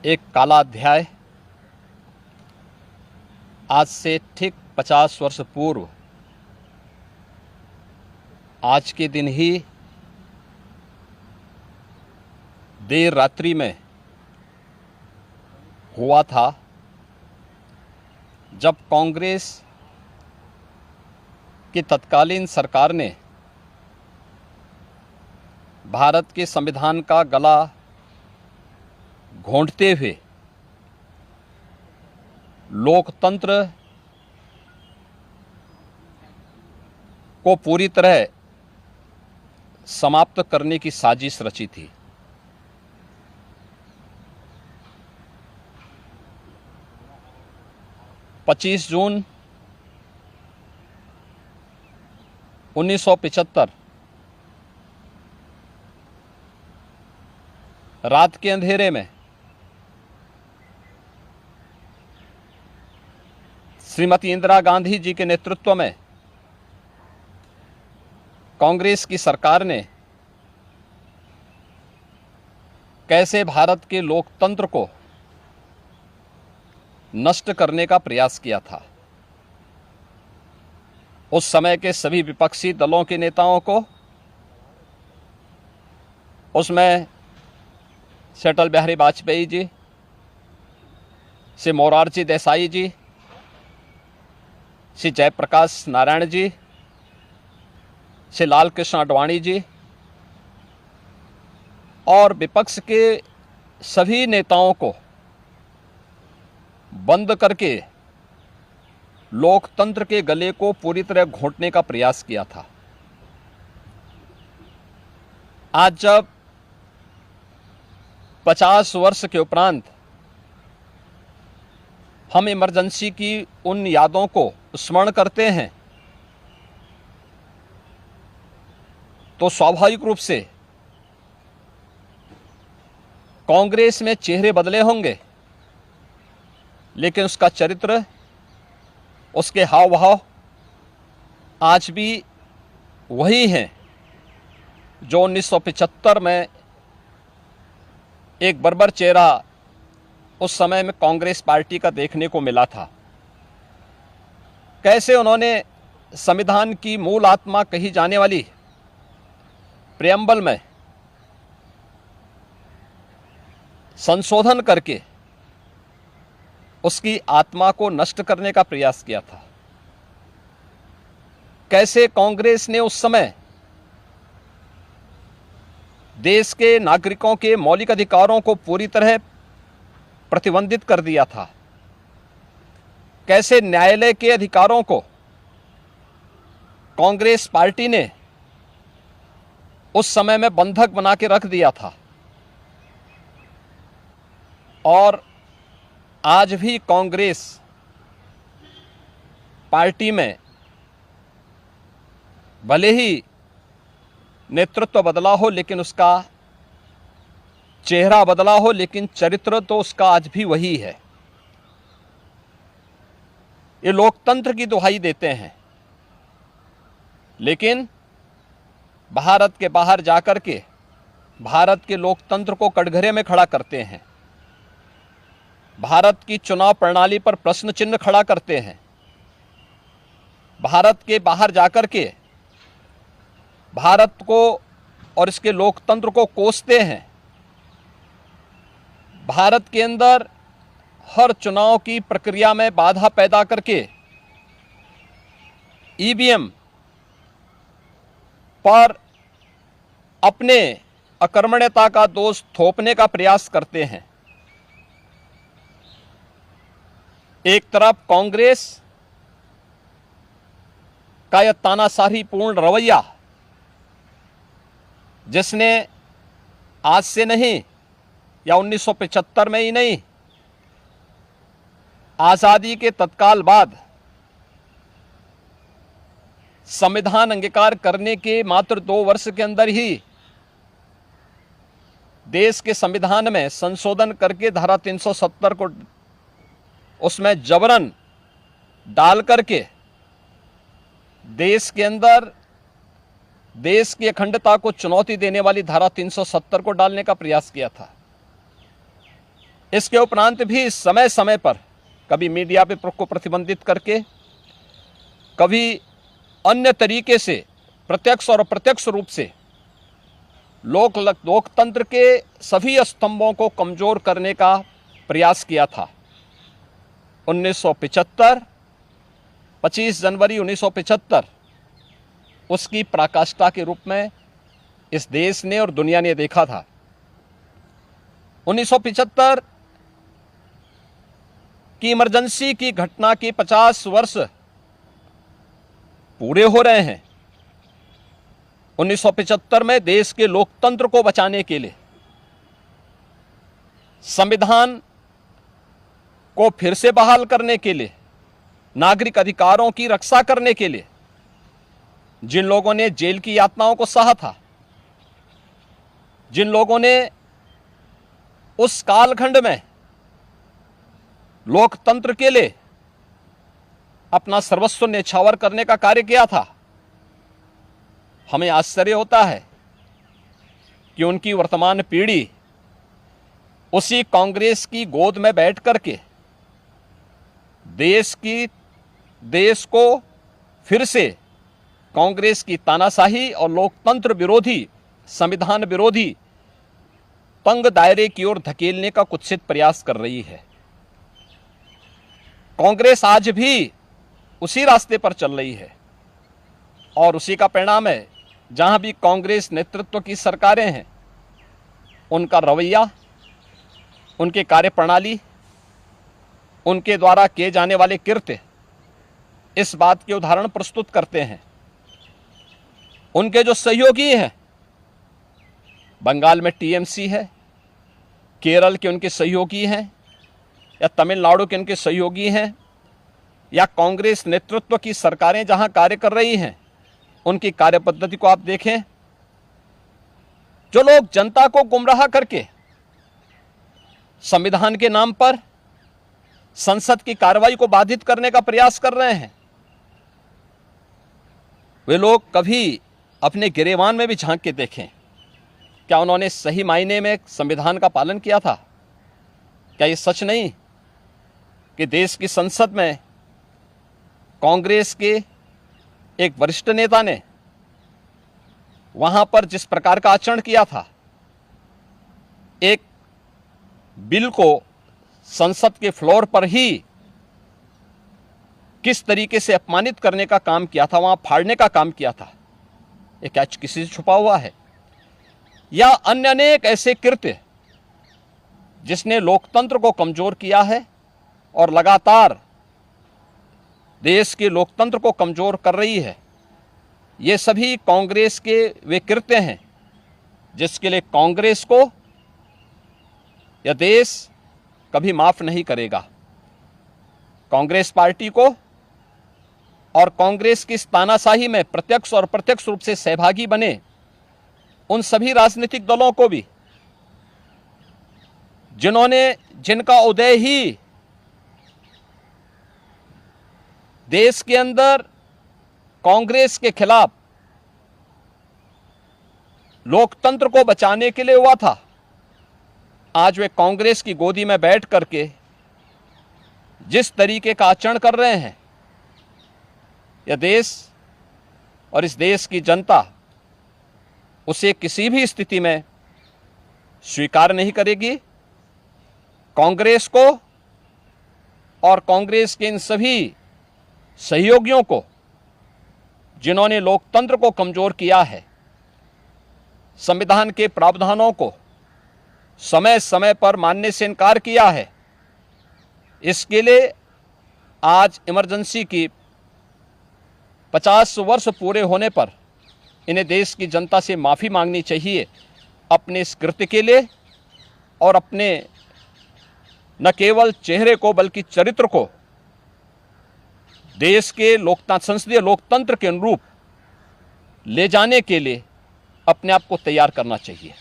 एक काला अध्याय आज से ठीक 50 वर्ष पूर्व आज के दिन ही देर रात्रि में हुआ था, जब कांग्रेस की तत्कालीन सरकार ने भारत के संविधान का गला घोंटते हुए लोकतंत्र को पूरी तरह समाप्त करने की साजिश रची थी। पच्चीस जून 1975 रात के अंधेरे में श्रीमती इंदिरा गांधी जी के नेतृत्व में कांग्रेस की सरकार ने कैसे भारत के लोकतंत्र को नष्ट करने का प्रयास किया था। उस समय के सभी विपक्षी दलों के नेताओं को, उसमें से अटल बिहारी वाजपेयी जी, से मोरारजी देसाई जी, श्री जयप्रकाश नारायण जी, श्री लाल कृष्ण आडवाणी जी और विपक्ष के सभी नेताओं को बंद करके लोकतंत्र के गले को पूरी तरह घोंटने का प्रयास किया था। आज जब 50 वर्ष के उपरांत हम इमरजेंसी की उन यादों को स्मरण करते हैं, तो स्वाभाविक रूप से कांग्रेस में चेहरे बदले होंगे, लेकिन उसका चरित्र, उसके हाव भाव आज भी वही हैं जो 1975 में एक बर्बर चेहरा उस समय में कांग्रेस पार्टी का देखने को मिला था। कैसे उन्होंने संविधान की मूल आत्मा कही जाने वाली प्रेम्बल में संशोधन करके उसकी आत्मा को नष्ट करने का प्रयास किया था। कैसे कांग्रेस ने उस समय देश के नागरिकों के मौलिक अधिकारों को पूरी तरह प्रतिबंधित कर दिया था। कैसे न्यायालय के अधिकारों को कांग्रेस पार्टी ने उस समय में बंधक बना के रख दिया था। और आज भी कांग्रेस पार्टी में भले ही नेतृत्व बदला हो, लेकिन उसका चेहरा बदला हो, लेकिन चरित्र तो उसका आज भी वही है। ये लोकतंत्र की दुहाई देते हैं, लेकिन भारत के बाहर जाकर के भारत के लोकतंत्र को कटघरे में खड़ा करते हैं। भारत की चुनाव प्रणाली पर प्रश्न चिन्ह खड़ा करते हैं। भारत के बाहर जाकर के भारत को और इसके लोकतंत्र को कोसते हैं। भारत के अंदर हर चुनाव की प्रक्रिया में बाधा पैदा करके ईवीएम पर अपने अकर्मण्यता का दोष थोपने का प्रयास करते हैं। एक तरफ कांग्रेस का यह तानाशाही पूर्ण रवैया, जिसने आज से नहीं या 1975 में ही नहीं, आजादी के तत्काल बाद संविधान अंगीकार करने के मात्र 2 वर्ष के अंदर ही देश के संविधान में संशोधन करके धारा 370 को उसमें जबरन डाल करके देश के अंदर देश की अखंडता को चुनौती देने वाली धारा 370 को डालने का प्रयास किया था। इसके उपरांत भी समय समय पर कभी मीडिया पे को प्रतिबंधित करके, कभी अन्य तरीके से प्रत्यक्ष और अप्रत्यक्ष रूप से लोकतंत्र के सभी स्तंभों को कमजोर करने का प्रयास किया था। 1975, 25 जनवरी 1975 उसकी पराकाष्ठा के रूप में इस देश ने और दुनिया ने देखा था। 1975 की इमरजेंसी की घटना के 50 वर्ष पूरे हो रहे हैं। 1975 में देश के लोकतंत्र को बचाने के लिए, संविधान को फिर से बहाल करने के लिए, नागरिक अधिकारों की रक्षा करने के लिए जिन लोगों ने जेल की यातनाओं को सहा था, जिन लोगों ने उस कालखंड में लोकतंत्र के लिए अपना सर्वस्व न्यौछावर करने का कार्य किया था, हमें आश्चर्य होता है कि उनकी वर्तमान पीढ़ी उसी कांग्रेस की गोद में बैठ करके देश को फिर से कांग्रेस की तानाशाही और लोकतंत्र विरोधी, संविधान विरोधी तंग दायरे की ओर धकेलने का कुत्सित प्रयास कर रही है। कांग्रेस आज भी उसी रास्ते पर चल रही है और उसी का परिणाम है। जहां भी कांग्रेस नेतृत्व की सरकारें हैं, उनका रवैया, उनके कार्यप्रणाली, उनके द्वारा किए जाने वाले कृत्य इस बात के उदाहरण प्रस्तुत करते हैं। उनके जो सहयोगी हैं, बंगाल में टीएमसी है, केरल के उनके सहयोगी हैं, या तमिलनाडु के उनके सहयोगी हैं, या कांग्रेस नेतृत्व की सरकारें जहां कार्य कर रही हैं, उनकी कार्यपद्धति को आप देखें। जो लोग जनता को गुमराह करके संविधान के नाम पर संसद की कार्रवाई को बाधित करने का प्रयास कर रहे हैं, वे लोग कभी अपने गिरेबान में भी झांक के देखें। क्या उन्होंने सही मायने में संविधान का पालन किया था? क्या ये सच नहीं कि देश की संसद में कांग्रेस के एक वरिष्ठ नेता ने वहां पर जिस प्रकार का आचरण किया था, एक बिल को संसद के फ्लोर पर ही किस तरीके से अपमानित करने का काम किया था, वहां फाड़ने का काम किया था, ये क्या किसी से छुपा हुआ है? या अन्य अनेक ऐसे कृत्य जिसने लोकतंत्र को कमजोर किया है और लगातार देश के लोकतंत्र को कमजोर कर रही है, ये सभी कांग्रेस के वे कृत्य हैं जिसके लिए कांग्रेस को यह देश कभी माफ नहीं करेगा। कांग्रेस पार्टी को और कांग्रेस की इस तानाशाही में प्रत्यक्ष और अप्रत्यक्ष रूप से सहभागी बने उन सभी राजनीतिक दलों को भी, जिनका उदय ही देश के अंदर कांग्रेस के खिलाफ लोकतंत्र को बचाने के लिए हुआ था, आज वे कांग्रेस की गोदी में बैठ करके जिस तरीके का आचरण कर रहे हैं, यह देश और इस देश की जनता उसे किसी भी स्थिति में स्वीकार नहीं करेगी। कांग्रेस को और कांग्रेस के इन सभी सहयोगियों को जिन्होंने लोकतंत्र को कमजोर किया है, संविधान के प्रावधानों को समय समय पर मानने से इनकार किया है, इसके लिए आज इमरजेंसी की 50 वर्ष पूरे होने पर इन्हें देश की जनता से माफ़ी मांगनी चाहिए अपने इस कृत्य के लिए और अपने न केवल चेहरे को बल्कि चरित्र को देश के संसदीय लोकतंत्र के अनुरूप ले जाने के लिए अपने आप को तैयार करना चाहिए।